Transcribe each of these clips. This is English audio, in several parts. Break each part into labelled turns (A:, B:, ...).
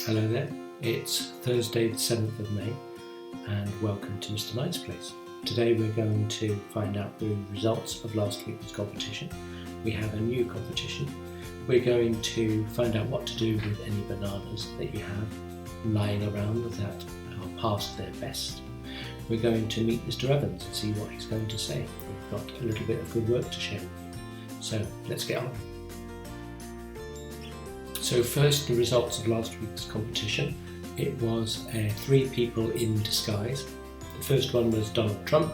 A: Hello there, it's Thursday the 7th of May and welcome to Mr. Knight's Place. Today we're going to find out the results of last week's competition. We have a new competition. We're going to find out what to do with any bananas that you have lying around that are past their best. We're going to meet Mr. Evans and see what he's going to say. We've got a little bit of good work to share with you. So let's get on. So first, the results of last week's competition. It was 3 people in disguise. The first one was Donald Trump.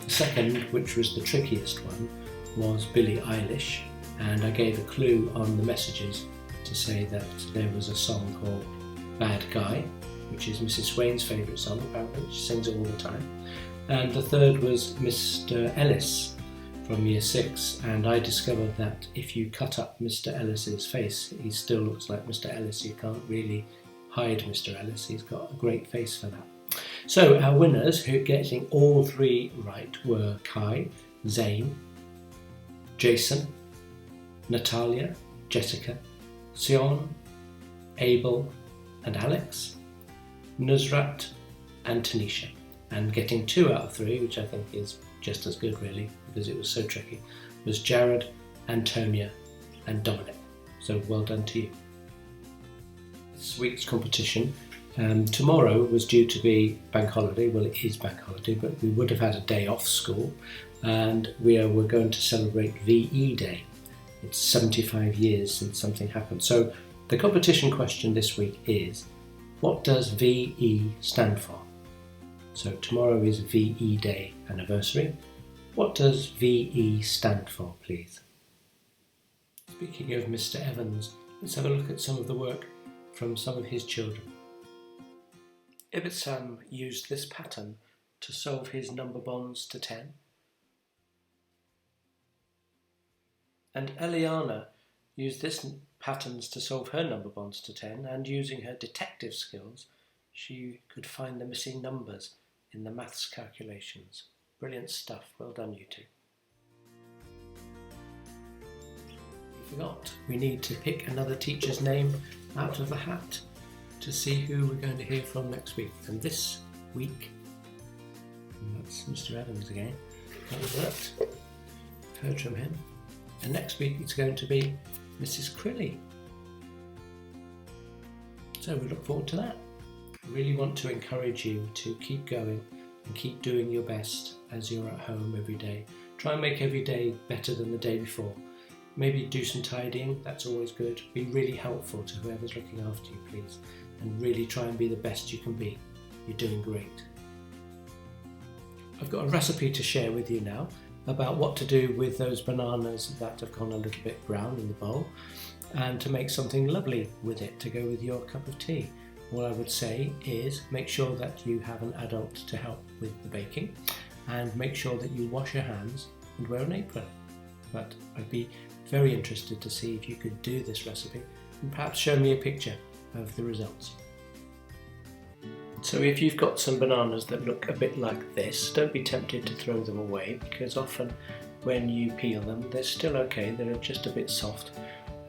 A: The second, which was the trickiest one, was Billie Eilish. And I gave a clue on the messages to say that there was a song called Bad Guy, which is Mrs. Swain's favourite song, apparently. She sings it all the time. And the third was Mr. Ellis from Year 6, and I discovered that if you cut up Mr. Ellis's face, he still looks like Mr. Ellis. You can't really hide Mr. Ellis. He's got a great face for that. So our winners, who getting all 3 right, were Kai, Zane, Jason, Natalia, Jessica, Sion, Abel and Alex, Nusrat and Tanisha. And getting 2 out of 3, which I think is just as good really, because it was so tricky, was Jared, Antonia and Dominic. So well done to you. This week's competition, tomorrow was due to be bank holiday. Well, it is bank holiday, but we would have had a day off school, and we're going to celebrate VE Day. It's 75 years since something happened. So the competition question this week is, what does VE stand for? So tomorrow is VE Day anniversary. What does VE stand for, please? Speaking of Mr. Evans, let's have a look at some of the work from some of his children. Ibitsam used this pattern to solve his number bonds to 10. And Eliana used this patterns to solve her number bonds to 10, and using her detective skills, she could find the missing numbers in the maths calculations. Brilliant stuff. Well done, you two. We forgot. We need to pick another teacher's name out of the hat to see who we're going to hear from next week. And this week, that's Mr. Evans again. That was that. Heard from him. And next week it's going to be Mrs. Crilly. So we look forward to that. I really want to encourage you to keep going and keep doing your best as you're at home every day. Try and make every day better than the day before. Maybe do some tidying, that's always good. Be really helpful to whoever's looking after you, please. And really try and be the best you can be. You're doing great. I've got a recipe to share with you now about what to do with those bananas that have gone a little bit brown in the bowl, and to make something lovely with it to go with your cup of tea. All I would say is make sure that you have an adult to help with the baking, and make sure that you wash your hands and wear an apron. But I'd be very interested to see if you could do this recipe and perhaps show me a picture of the results. So if you've got some bananas that look a bit like this, don't be tempted to throw them away, because often when you peel them they're still okay, they're just a bit soft.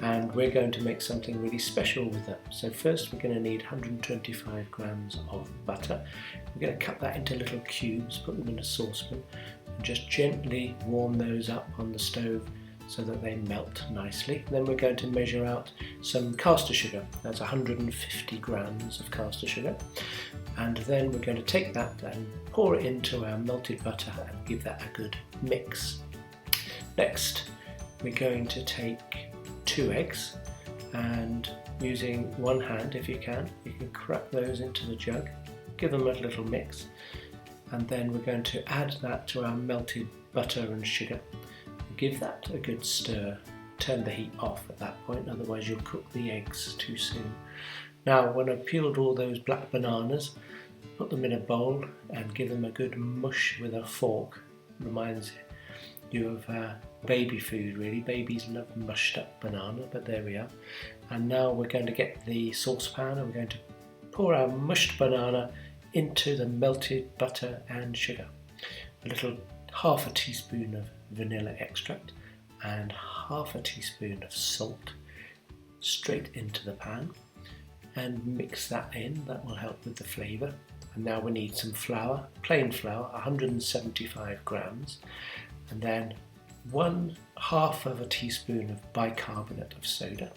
A: And we're going to make something really special with them. So first we're going to need 125 grams of butter. We're going to cut that into little cubes, put them in a saucepan, and just gently warm those up on the stove so that they melt nicely. Then we're going to measure out some caster sugar. That's 150 grams of caster sugar. And then we're going to take that and pour it into our melted butter and give that a good mix. Next, we're going to take 2 eggs, and using one hand, if you can crack those into the jug, give them a little mix, and then we're going to add that to our melted butter and sugar. Give that a good stir. Turn the heat off at that point, otherwise you'll cook the eggs too soon. Now, when I've peeled all those black bananas, put them in a bowl and give them a good mush with a fork. Reminds you of baby food, really. Babies love mushed up banana, but there we are. And now we're going to get the saucepan and we're going to pour our mushed banana into the melted butter and sugar. A little half a teaspoon of vanilla extract and half a teaspoon of salt straight into the pan. and mix that in. That will help with the flavour. And now we need some flour, plain flour, 175 grams, and then 1/2 of a teaspoon of bicarbonate of soda.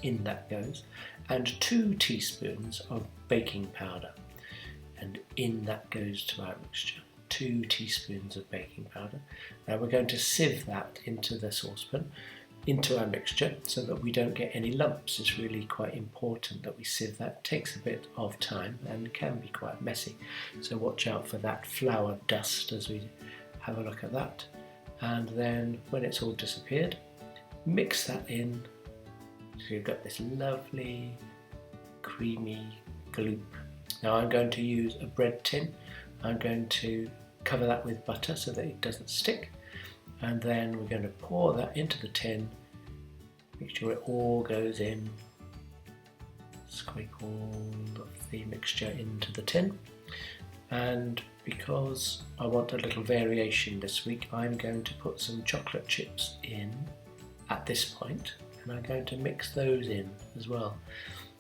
A: In that goes, and 2 teaspoons of baking powder, and in that goes to our mixture. 2 teaspoons of baking powder. Now we're going to sieve that into the saucepan, into our mixture, so that we don't get any lumps. It's really quite important that we sieve that. It takes a bit of time and can be quite messy, so watch out for that flour dust as we have a look at that. And then when it's all disappeared, mix that in, so you've got this lovely creamy gloop. Now I'm going to use a bread tin. I'm going to cover that with butter so that it doesn't stick, and then we're going to pour that into the tin. Make sure it all goes in. Scrape all of the mixture into the tin, and because I want a little variation this week, I'm going to put some chocolate chips in at this point, and I'm going to mix those in as well.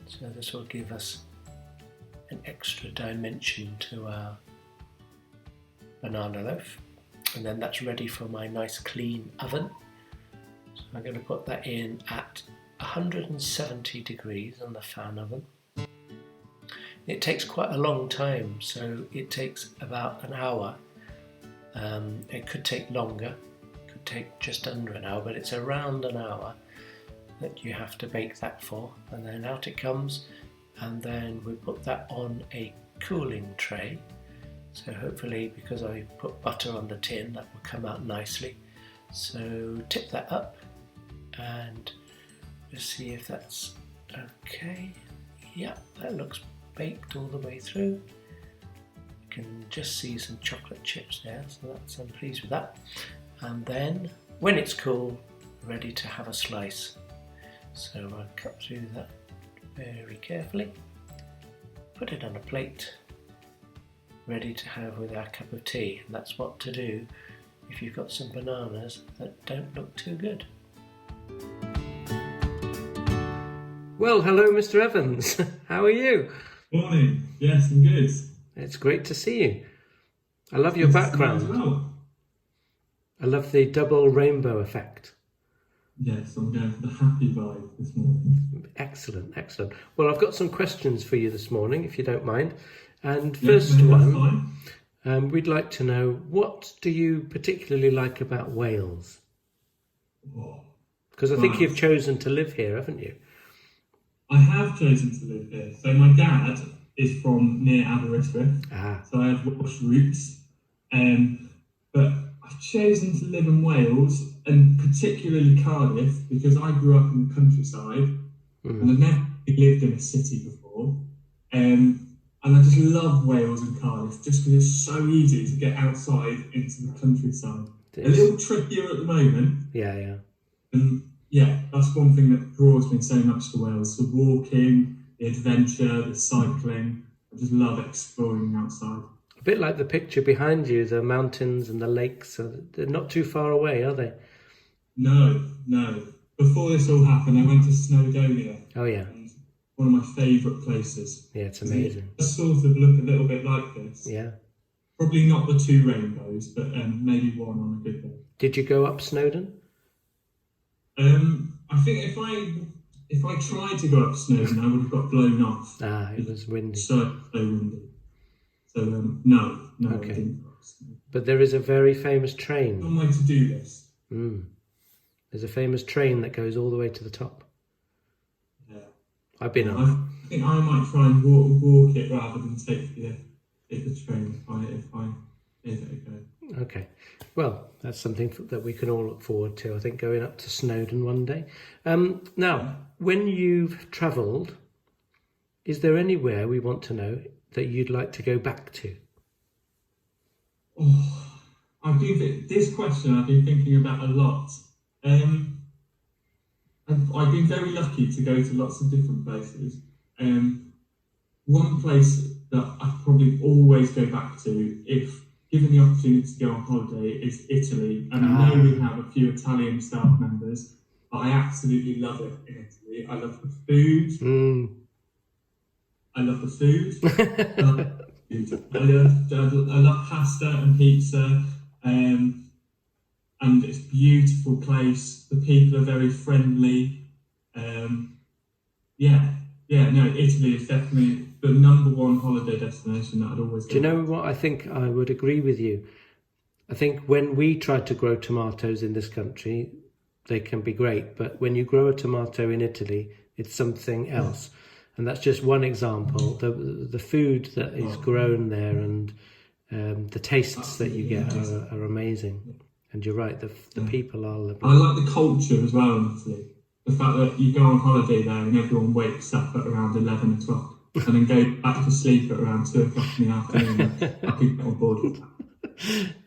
A: So this will give us an extra dimension to our banana loaf, and then that's ready for my nice clean oven. So I'm going to put that in at 170 degrees on the fan oven. It takes quite a long time, so it takes about an hour. It could take longer, it could take just under an hour, but it's around an hour that you have to bake that for, and then out it comes, and then we put that on a cooling tray. So hopefully, because I put butter on the tin, that will come out nicely. So tip that up and just see if that's okay. Yeah, that looks baked all the way through. You can just see some chocolate chips there, so I'm pleased with that. And then when it's cool, ready to have a slice. So I'll cut through that very carefully, put it on a plate, ready to have with our cup of tea. And that's what to do if you've got some bananas that don't look too good. Well, hello Mr. Evans, how are you?
B: Morning, yes, I'm good.
A: It's great to see you. I love your background.
B: Well.
A: I love the double rainbow effect.
B: Yes, I'm going for the happy vibe this morning.
A: Excellent, excellent. Well, I've got some questions for you this morning, if you don't mind. And
B: Yeah,
A: first
B: no, that's
A: one,
B: fine.
A: we'd like to know, what do you particularly like about Wales?
B: Oh,
A: Because I think
B: right.
A: you've chosen to live here, haven't you?
B: I have chosen to live here. So my dad is from near Aberystwyth, so I have Welsh roots. But I've chosen to live in Wales, and particularly Cardiff, because I grew up in the countryside and I've never lived in a city before. And I just love Wales and Cardiff just because it's so easy to get outside into the countryside. A little trickier at the moment.
A: Yeah.
B: Yeah, that's one thing that draws me so much to Wales. The walking, the adventure, the cycling. I just love exploring outside.
A: A bit like the picture behind you, the mountains and the lakes. So they're not too far away, are they?
B: No. Before this all happened, I went to Snowdonia.
A: Oh, yeah.
B: One of my favourite places.
A: Yeah, it's amazing.
B: It does sort of look a little bit like this.
A: Yeah.
B: Probably not the 2 rainbows, but maybe one on a good day.
A: Did you go up Snowdon?
B: I think if I tried to go up Snowdon, I would have got blown off.
A: It was windy.
B: So windy. So no,
A: Okay.
B: I didn't go up Snowdon.
A: But there is a very famous train.
B: On my to-do list.
A: There's a famous train that goes all the way to the top.
B: Yeah.
A: I've been on.
B: I think I might try and walk it rather than take the train if I give it a go.
A: Okay. Well, that's something that we can all look forward to, I think, going up to Snowdon one day. Now, when you've travelled, is there anywhere we want to know that you'd like to go back to?
B: Oh, this question I've been thinking about a lot. I've been very lucky to go to lots of different places. One place that I probably always go back to, if given the opportunity to go on holiday, is Italy. And I know we have a few Italian staff members, but I absolutely love it in Italy. I love the food. I love the food. I love pasta and pizza. And it's a beautiful place. The people are very friendly. Italy is definitely the #1 holiday destination that I'd always go.
A: Do you know what? I think I would agree with you. I think when we try to grow tomatoes in this country, they can be great, but when you grow a tomato in Italy, it's something else. And that's just one example. The food that is grown there and the tastes that you get are amazing. And you're right, the people are lovely.
B: I like the culture as well in Italy. The fact that you go on holiday there and everyone wakes up at around 11 o'clock and then go back to sleep at around 2 o'clock in the afternoon. I could get on board with that.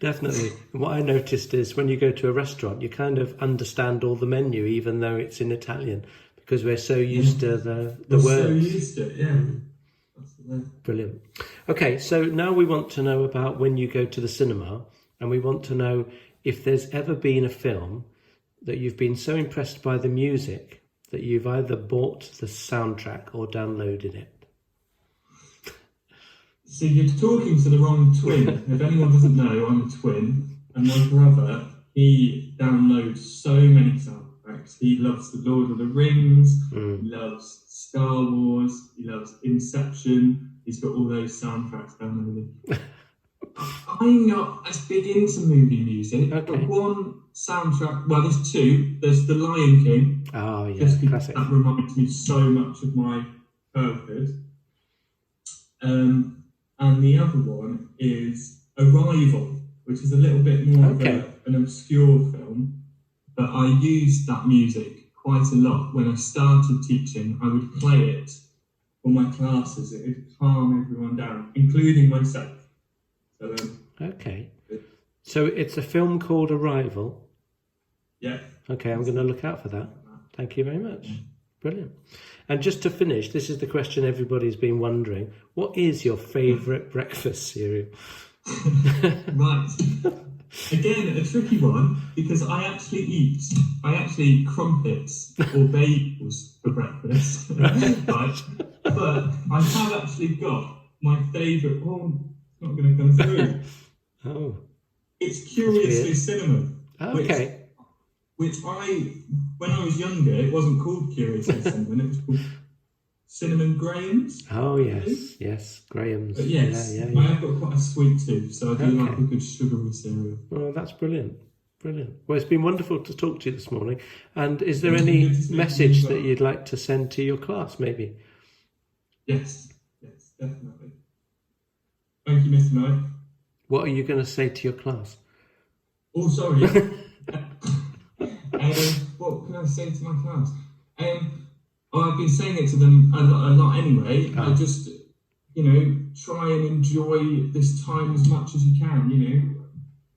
A: Definitely. And what I noticed is when you go to a restaurant, you kind of understand all the menu, even though it's in Italian, because we're so used to the words.
B: We're so used to it, yeah.
A: Brilliant. Okay, so now we want to know about when you go to the cinema, and we want to know if there's ever been a film that you've been so impressed by the music that you've either bought the soundtrack or downloaded it.
B: So you're talking to the wrong twin. If anyone doesn't know, I'm a twin, and my brother, he downloads so many soundtracks. He loves The Lord of the Rings, he loves Star Wars, he loves Inception. He's got all those soundtracks downloaded. I'm not as big into movie music, but one soundtrack, well, there's two. There's The Lion King.
A: Oh, yeah, classic.
B: That reminds me so much of my childhood. And the other one is Arrival, which is a little bit more of an obscure film, but I used that music quite a lot. When I started teaching, I would play it for my classes. It would calm everyone down, including myself. So,
A: So it's a film called Arrival?
B: Yeah.
A: Okay, I'm going to look out for that. Thank you very much. Yeah. Brilliant. And just to finish, this is the question everybody's been wondering. What is your favourite breakfast cereal?
B: Right. Again, a tricky one, because I actually eat crumpets or bagels for breakfast. Right? But I have actually got my favourite. Oh, it's not going to come through.
A: Oh.
B: It's Curiously Cinnamon.
A: Oh, okay.
B: Which when I was younger, it wasn't called Curiously Cinnamon, it was called Cinnamon Grahams.
A: Oh, yes, Grahams.
B: But yes, I have got quite a sweet tooth, so I do like a good sugary cereal.
A: Well, that's brilliant. Well, it's been wonderful to talk to you this morning. And is there any message that you'd like to send to your class, maybe?
B: Yes, definitely. Thank you, Mr. Knight.
A: What are you going to say to your class?
B: Oh, sorry. What can I say to my class? I've been saying it to them a lot anyway. I just, try and enjoy this time as much as you can.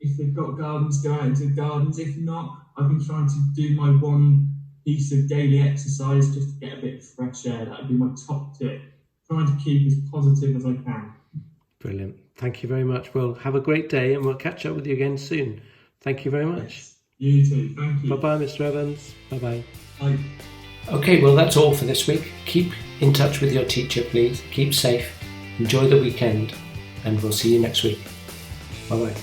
B: If they've got gardens, go out into gardens. If not, I've been trying to do my one piece of daily exercise just to get a bit of fresh air. That would be my top tip. Trying to keep as positive as I can.
A: Brilliant. Thank you very much. Well, have a great day, and we'll catch up with you again soon. Thank you very much.
B: Yes. You too. Thank you.
A: Bye-bye, Mr. Evans. Bye-bye.
B: Bye.
A: Okay, well, that's all for this week. Keep in touch with your teacher, please. Keep safe. Enjoy the weekend, and we'll see you next week. Bye-bye.